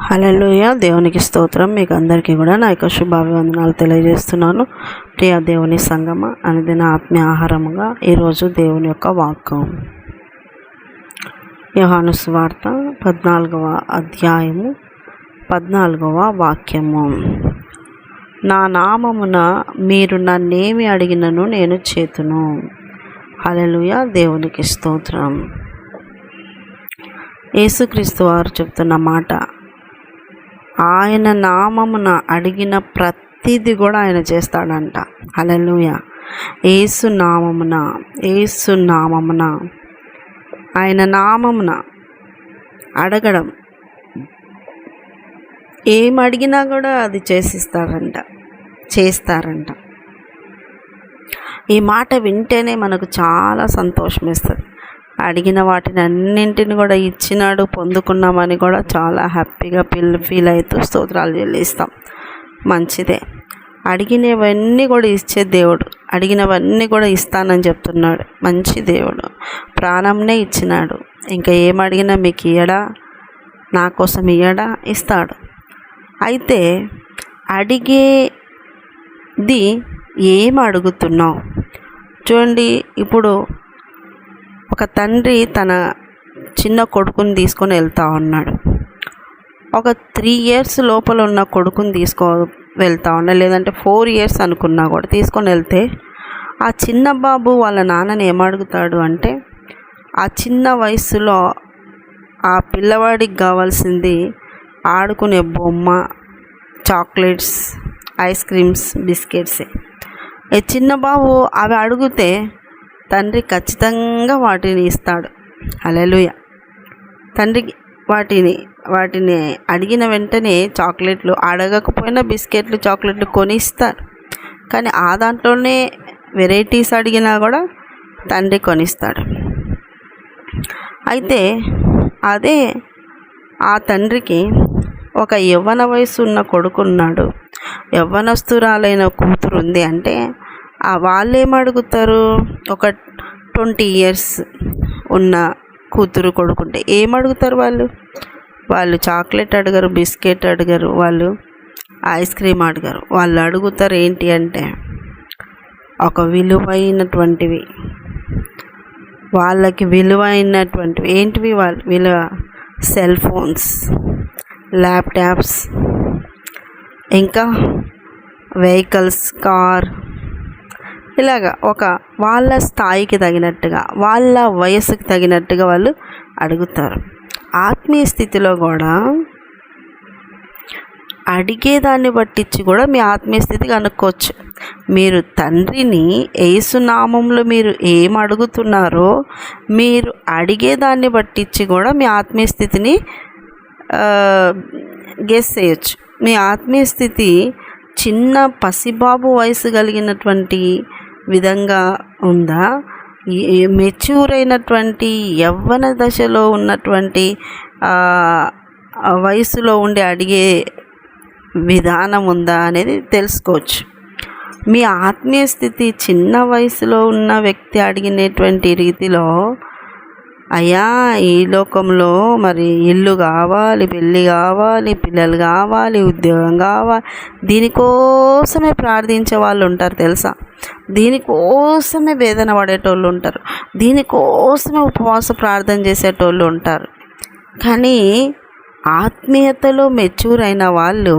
హల్లెలూయా. దేవునికి స్తోత్రం. మీకు అందరికీ కూడా నా యొక్క శుభాభివందనాలు తెలియజేస్తున్నాను. ప్రియ దేవుని సంగమ, అనుదిన ఆత్మీయ ఆహారముగా ఈరోజు దేవుని యొక్క వాక్యం యోహాను సువార్త 14వ అధ్యాయము 14వ వాక్యము. నా నామమున మీరు నన్నేమి అడిగినను నేను చేతును. హల్లెలూయా. దేవునికి స్తోత్రం. యేసుక్రీస్తు వారు చెప్తున్న మాట, ఆయన నామమున అడిగిన ప్రతిదీ కూడా ఆయన చేస్తాడంట. హల్లెలూయా. యేసు నామమున ఆయన నామమున అడగడం, ఏం అడిగినా కూడా అది చేస్తారంట. ఈ మాట వింటేనే మనకు చాలా సంతోషం ఇస్తుంది. అడిగిన వాటిని అన్నింటిని కూడా ఇచ్చినాడు, పొందుకున్నామని కూడా చాలా హ్యాపీగా ఫీల్ అవుతూ స్తోత్రాలు చెల్లిస్తాం. మంచిదే. అడిగినవన్నీ కూడా ఇచ్చే దేవుడు, అడిగినవన్నీ కూడా ఇస్తానని చెప్తున్నాడు. మంచి దేవుడు, ప్రాణంనే ఇచ్చినాడు. ఇంకా ఏం అడిగినా మీకు ఇయ్యడా, నా కోసం ఇయ్యడా, ఇస్తాడు. అయితే అడిగేది ఏం అడుగుతున్నావు చూడండి. ఇప్పుడు ఒక తండ్రి తన చిన్న కొడుకుని తీసుకొని వెళ్తూ ఉన్నాడు. ఒక 3 years లోపల ఉన్న కొడుకుని వెళ్తూ ఉన్నాడు, లేదంటే 4 years అనుకున్నా కూడా తీసుకొని వెళ్తే ఆ చిన్న బాబు వాళ్ళ నాన్నని ఏమడుగుతాడు అంటే, ఆ చిన్న వయసులో ఆ పిల్లవాడికి కావాల్సింది ఆడుకునే బొమ్మ, చాక్లెట్స్, ఐస్ క్రీమ్స్, బిస్కెట్సే. ఈ చిన్న బాబు అవి అడిగితే తండ్రి ఖచ్చితంగా వాటిని ఇస్తాడు. హల్లెలూయా. తండ్రికి వాటిని అడిగిన వెంటనే చాక్లెట్లు, అడగకపోయినా బిస్కెట్లు, చాక్లెట్లు కొని ఇస్తారు. కానీ ఆ దాంట్లోనే వెరైటీస్ అడిగినా కూడా తండ్రి కొనిస్తాడు. అయితే అదే ఆ తండ్రికి ఒక యవ్వన వయసు ఉన్న కొడుకున్నాడు, యవ్వనస్తురాలైన కూతురు ఉంది అంటే వాళ్ళు ఏమడుగుతారు? ఒక 20 years ఉన్న కూతురు కొడుకుంటే ఏమడుగుతారు? వాళ్ళు చాక్లెట్ అడగరు, బిస్కెట్ అడగరు, వాళ్ళు ఐస్ క్రీమ్ అడగరు. వాళ్ళు అడుగుతారు ఏంటి అంటే ఒక విలువైనటువంటివి, వాళ్ళకి విలువైనటువంటివి ఏంటివి? విలువ సెల్ ఫోన్స్, ల్యాప్టాప్స్, ఇంకా వెహికల్స్, కార్, ఇలాగా ఒక వాళ్ళ స్థాయికి తగినట్టుగా, వాళ్ళ వయసుకి తగినట్టుగా వాళ్ళు అడుగుతారు. ఆత్మీయ స్థితిలో కూడా అడిగేదాన్ని బట్టించి కూడా మీ ఆత్మీయ స్థితి కనుక్కోవచ్చు. మీరు తండ్రిని యేసునామంలో మీరు ఏం అడుగుతున్నారో మీరు అడిగేదాన్ని బట్టించి కూడా మీ ఆత్మీయ స్థితిని గెస్ చేయొచ్చు. మీ ఆత్మీయ స్థితి చిన్న పసిబాబు వయసు కలిగినటువంటి విధంగా ఉందా, మెచ్యూర్ అయినటువంటి యవ్వన దశలో ఉన్నటువంటి వయసులో ఉండి అడిగే విధానం ఉందా అనేది తెలుసుకోవచ్చు. మీ ఆత్మీయ స్థితి చిన్న వయసులో ఉన్న వ్యక్తి అడిగినటువంటి రీతిలో, అయ్యా ఈ లోకంలో మరి ఇల్లు కావాలి, పెళ్ళి కావాలి, పిల్లలు కావాలి, ఉద్యోగం కావాలి, దీనికోసమే ప్రార్థించే వాళ్ళు ఉంటారు తెలుసా. దీనికోసమే వేదన పడేటోళ్ళు ఉంటారు, దీనికోసమే ఉపవాస ప్రార్థన చేసేటోళ్ళు ఉంటారు. కానీ ఆత్మీయతలో మెచ్యూర్ అయిన వాళ్ళు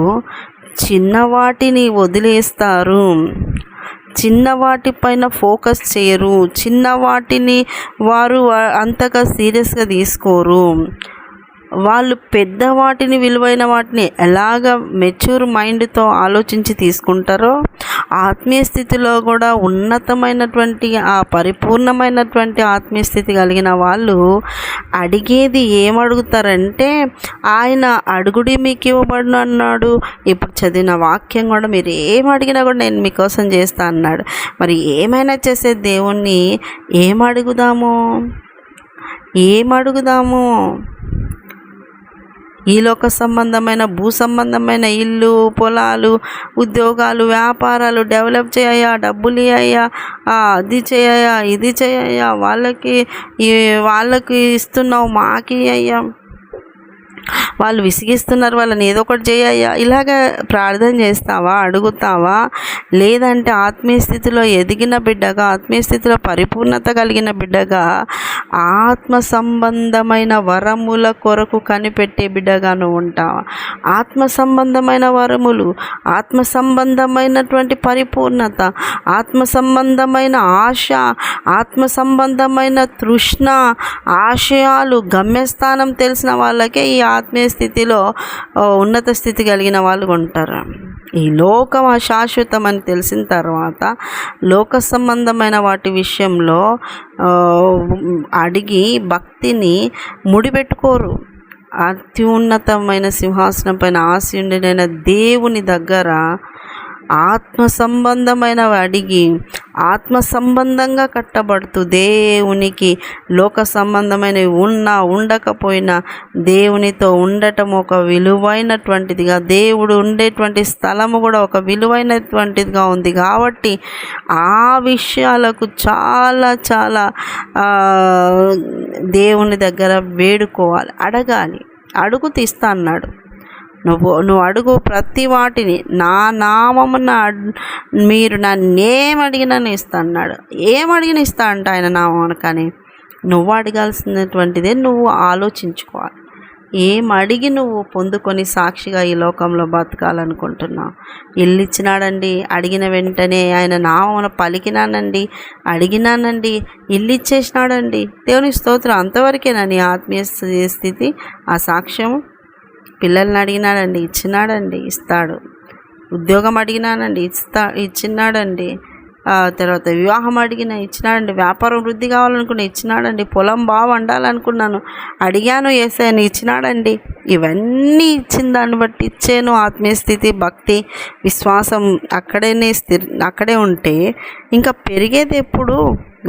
చిన్నవాటిని వదిలేస్తారు, చిన్నవాటిపైన ఫోకస్ చేయరు, చిన్నవాటిని వారు అంతగా సీరియస్గా తీసుకోరు. వాళ్ళు పెద్దవాటిని, విలువైన వాటిని ఎలాగ మెచ్యూర్ మైండ్తో ఆలోచించి తీసుకుంటారో, ఆత్మీయ స్థితిలో కూడా ఉన్నతమైనటువంటి ఆ పరిపూర్ణమైనటువంటి ఆత్మీయ స్థితి కలిగిన వాళ్ళు అడిగేది ఏమడుగుతారంటే, ఆయన అడుగుడి మీకు ఇవ్వబడును అన్నాడు. ఇప్పుడు చదివిన వాక్యం కూడా మీరు ఏం అడిగినా కూడా నేను మీకోసం చేస్తా అన్నాడు. మరి ఏమైనా చేసే దేవుణ్ణి ఏమడుగుదాము? ఈ లోక సంబంధమైన, భూ సంబంధమైన ఇల్లు, పొలాలు, ఉద్యోగాలు, వ్యాపారాలు డెవలప్ చేయయ్యా, డబ్బులు ఇయ్యయ్యా, అది చేయయ్యా, ఇది చేయయ్యా, వాళ్ళకి ఇస్తున్నావు మాకి అయ్యా, వాళ్ళు విసిగిస్తున్నారు, వాళ్ళని ఏదో ఒకటి చేయయ్యా, ఇలాగ ప్రార్థన చేస్తావా, అడుగుతావా? లేదంటే ఆత్మీయ స్థితిలో ఎదిగిన బిడ్డగా, ఆత్మీయ స్థితిలో పరిపూర్ణత కలిగిన బిడ్డగా, ఆత్మ సంబంధమైన వరముల కొరకు కనిపెట్టే బిడ్డగా నువ్వు ఉంటావా? ఆత్మ సంబంధమైన వరములు, ఆత్మ సంబంధమైనటువంటి పరిపూర్ణత, ఆత్మ సంబంధమైన ఆశ, ఆత్మ సంబంధమైన తృష్ణ, ఆశయాలు, గమ్యస్థానం తెలిసిన వాళ్ళకే ఈ ఆత్మీయ స్థితిలో ఉన్నత స్థితి కలిగిన వాళ్ళు ఉంటారు. ఈ లోకం అశాశ్వతం అని తెలిసిన తర్వాత లోక సంబంధమైన వాటి విషయంలో అడిగి భక్తిని ముడిపెట్టుకోరు. అత్యున్నతమైన సింహాసనం పైన ఆసీనుడైన దేవుని దగ్గర ఆత్మ సంబంధమైనవి అడిగి ఆత్మ సంబంధంగా కట్టబడుతూ దేవునికి లోక సంబంధమైనవి ఉన్నా ఉండకపోయినా దేవునితో ఉండటం ఒక విలువైనటువంటిదిగా, దేవుడు ఉండేటువంటి స్థలము కూడా ఒక విలువైనటువంటిదిగా ఉంది. కాబట్టి ఆ విషయాలకు చాలా చాలా దేవుని దగ్గర వేడుకోవాలి, అడగాలి. అడుగుతూ ఇస్తా అన్నాడు. నువ్వు అడుగు ప్రతి వాటిని నా నామమున మీరు నన్నేం అడిగినా ఇస్తా అన్నాడు. ఏం అడిగినా ఇస్తా అంట ఆయన నామమున. కానీ నువ్వు అడగాల్సినటువంటిదే నువ్వు ఆలోచించుకోవాలి. ఏం అడిగి నువ్వు పొందుకొని సాక్షిగా ఈ లోకంలో బతకాలనుకుంటున్నావు? ఇల్లు ఇచ్చినాడండి, అడిగిన వెంటనే ఆయన నామమున పలికినానండి, అడిగినానండి, ఇల్లు ఇచ్చేసినాడండి, దేవుని స్తోత్రం. అంతవరకేనా నీ ఆత్మీయ స్థితి? ఆ సాక్ష్యము? పిల్లల్ని అడిగినాడండి, ఇచ్చినాడండి, ఇస్తాడు. ఉద్యోగం అడిగినానండి, ఇచ్చినాడండి. తర్వాత వివాహం ఇచ్చినాడండి. వ్యాపారం వృద్ధి కావాలనుకున్నా ఇచ్చినాడండి. పొలం బాగా వండాలనుకున్నాను, అడిగాను, యేసయ్యని, ఇచ్చినాడండి. ఇవన్నీ ఇచ్చిన దాన్ని బట్టి ఇచ్చాను. ఆత్మీయ స్థితి, భక్తి, విశ్వాసం అక్కడే ఉంటే ఇంకా పెరిగేది ఎప్పుడు?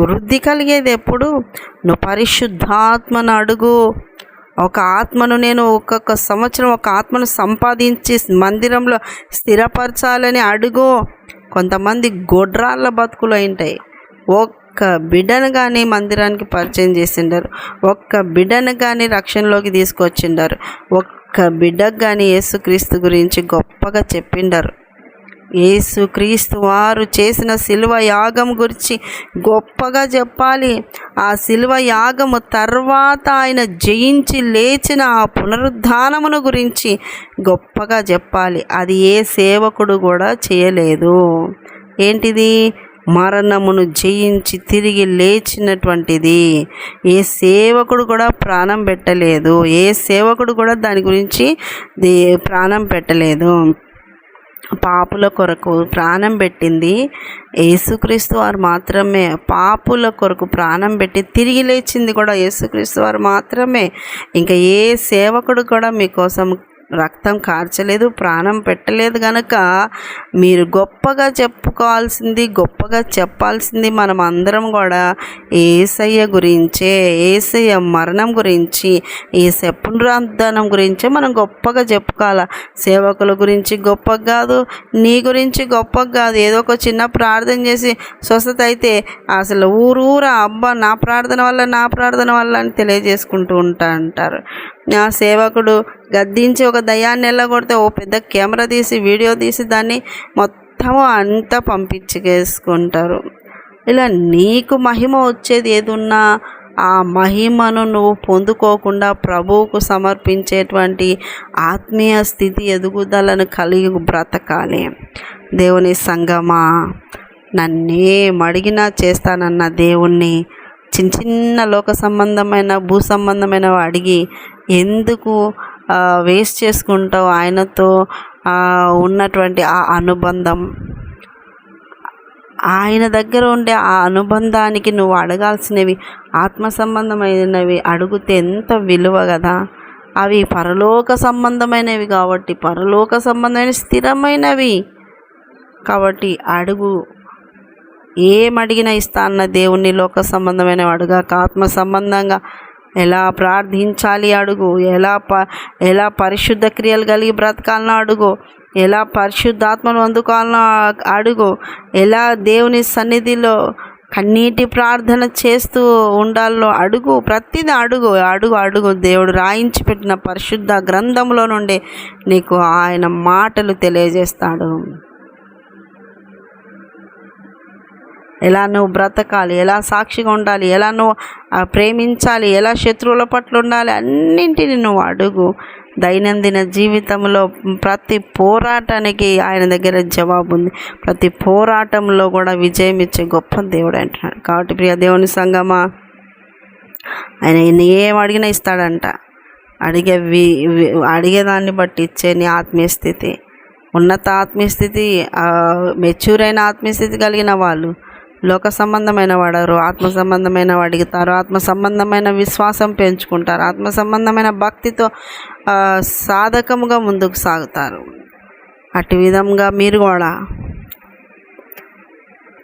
వృద్ధి కలిగేది ఎప్పుడు? నువ్వు పరిశుద్ధాత్మను అడుగు. ఒక ఆత్మను నేను ఒక్కొక్క సంవత్సరం ఒక ఆత్మను సంపాదించి మందిరంలో స్థిరపరచాలని అడుగు. కొంతమంది గొడ్రాళ్ళ బతుకులు ఉంటాయి. ఒక్క బిడ్డను కానీ మందిరానికి పరిచయం చేసిండారు, ఒక్క బిడ్డను కానీ రక్షణలోకి తీసుకొచ్చిండారు, ఒక్క బిడ్డకు కానీ యేసుక్రీస్తు గురించి గొప్పగా చెప్పిండారు. యేసుక్రీస్తు వారు చేసిన శిలువ యాగం గురించి గొప్పగా చెప్పాలి. ఆ శిలువ యాగము తర్వాత ఆయన జయించి లేచిన ఆ పునరుద్ధానమును గురించి గొప్పగా చెప్పాలి. అది ఏ సేవకుడు కూడా చేయలేదు. ఏంటిది? మరణమును జయించి తిరిగి లేచినటువంటిది. ఏ సేవకుడు కూడా ప్రాణం పెట్టలేదు. ఏ సేవకుడు కూడా దాని గురించి ప్రాణం పెట్టలేదు. పాపుల కొరకు ప్రాణం పెట్టింది యేసుక్రీస్తు వారు మాత్రమే. పాపుల కొరకు ప్రాణం పెట్టి తిరిగి లేచింది కూడా యేసుక్రీస్తు వారు మాత్రమే. ఇంకా ఏ సేవకుడు కూడా మీకోసం రక్తం కార్చలేదు, ప్రాణం పెట్టలేదు. కనుక మీరు గొప్పగా చెప్పుకోవాల్సింది, గొప్పగా చెప్పాల్సింది మనం అందరం కూడా యేసయ్య గురించే, యేసయ్య మరణం గురించి, యేసయ్య పునరుద్ధానం గురించే మనం గొప్పగా చెప్పుకోవాలి. సేవకుల గురించి గొప్పగా కాదు, నీ గురించి గొప్పగా కాదు. ఏదో ఒక చిన్న ప్రార్థన చేసి స్వస్థత అయితే అసలు ఊరూరా అబ్బా నా ప్రార్థన వల్ల అని తెలియజేసుకుంటూ అంటారు. ఆ సేవకుడు గద్దించి ఒక దయ్యాన్ని వెళ్ళగొడితే ఓ పెద్ద కెమెరా తీసి వీడియో తీసి దాన్ని మొత్తము అంతా పంపించేసుకుంటారు. ఇలా నీకు మహిమ వచ్చేది ఏదున్నా ఆ మహిమను నువ్వు పొందుకోకుండా ప్రభువుకు సమర్పించేటువంటి ఆత్మీయ స్థితి ఎదుగుదలను కలిగి బ్రతకాలి. దేవుని సంగమా, నన్నేం అడిగినా చేస్తానన్న దేవుణ్ణి చిన్న లోక సంబంధమైన భూ సంబంధమైన అడిగి ఎందుకు వేస్ట్ చేసుకుంటావు? ఆయనతో ఉన్నటువంటి ఆ అనుబంధం, ఆయన దగ్గర ఉండే ఆ అనుబంధానికి నువ్వు అడగాల్సినవి ఆత్మ సంబంధమైనవి అడిగితే ఎంత విలువ కదా. అవి పరలోక సంబంధమైనవి కాబట్టి, పరలోక సంబంధమైన స్థిరమైనవి కాబట్టి అడుగు. ఏమడిగినా ఇస్తా అన్న దేవుణ్ణి లోక సంబంధమైన అడుగాక ఆత్మ సంబంధంగా ఎలా ప్రార్థించాలి అడుగు. ఎలా పరిశుద్ధ క్రియలు కలిగి బ్రతకాలనో అడుగు. ఎలా పరిశుద్ధాత్మను అందుకోవాలనో అడుగు. ఎలా దేవుని సన్నిధిలో కన్నీటి ప్రార్థన చేస్తూ ఉండాలో అడుగు, ప్రతిదీ అడుగు అడుగు అడుగు. దేవుడు రాయించి పెట్టిన పరిశుద్ధ గ్రంథంలో నుండి నీకు ఆయన మాటలు తెలియజేస్తాడు. ఎలా నువ్వు బ్రతకాలి, ఎలా సాక్షిగా ఉండాలి, ఎలా నువ్వు ప్రేమించాలి, ఎలా శత్రువుల పట్ల ఉండాలి, అన్నింటినీ నువ్వు అడుగు. దైనందిన జీవితంలో ప్రతి పోరాటానికి ఆయన దగ్గర జవాబు ఉంది. ప్రతి పోరాటంలో కూడా విజయం ఇచ్చే గొప్ప దేవుడు అంటున్నాడు. కాబట్టి ప్రియ దేవుని సంగమా, ఆయన ఏం అడిగినా ఇస్తాడంట. అడిగేదాన్ని బట్టి ఇచ్చే నీ ఆత్మీయ స్థితి, ఉన్నత ఆత్మీయ స్థితి, మెచ్యూర్ అయిన ఆత్మీయ స్థితి కలిగిన వాళ్ళు లోక సంబంధమైన వాడరు, ఆత్మ సంబంధమైన అడుగుతారు, ఆత్మ సంబంధమైన విశ్వాసం పెంచుకుంటారు, ఆత్మ సంబంధమైన భక్తితో సాధకముగా ముందుకు సాగుతారు. అటు విధంగా మీరు కూడా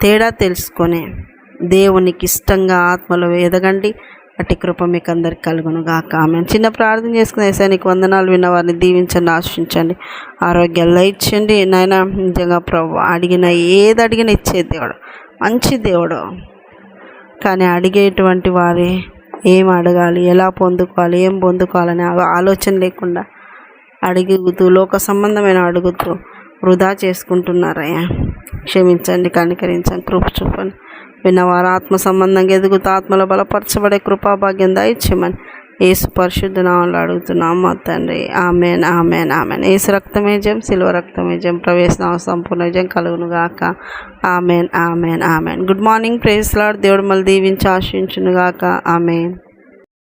తేడా తెలుసుకొని దేవునికి ఇష్టంగా ఆత్మలో ఎదగండి. అట్టి కృప మీకు అందరికి కలుగును గాక. ఆమేన్. చిన్న ప్రార్థన చేసుకుని యేసయ్యా నీకు వందనాలు. విన్న వారిని దీవించండి, ఆశించండి, ఆరోగ్యాల్లో ఇచ్చండి. నాయన నిజంగా ప్రభు అడిగిన ఏది అడిగినా ఇచ్చే దేవుడు, మంచి దేవుడు. కానీ అడిగేటువంటి వారి ఏం అడగాలి, ఎలా పొందుకోవాలి, ఏం పొందుకోవాలని ఆలోచన లేకుండా అడుగుతూ లోక సంబంధమైన అడుగుతూ వృధా చేసుకుంటున్నారయ్యా. క్షమించండి, కనికరించండి, కృప చూపండి. విన్నవారు ఆత్మ సంబంధంగా ఎదుగుతూ ఆత్మలో బలపరచబడే కృపాభాగ్యం దయచేయమని యేసు పరిశుద్ధ నామములో అడుగుతున్నాం మా తండ్రి. Amen, amen, amen. యేసు రక్తమే జయం, సిలువ రక్తమే జయం, ప్రవేశనామ సంపూర్ణ విజయం కలుగును గాక. Amen, amen, amen. Good morning, praise Lord. దేవుడు మళ్ళీ దీవించి ఆశించును గాక. ఆమెన్.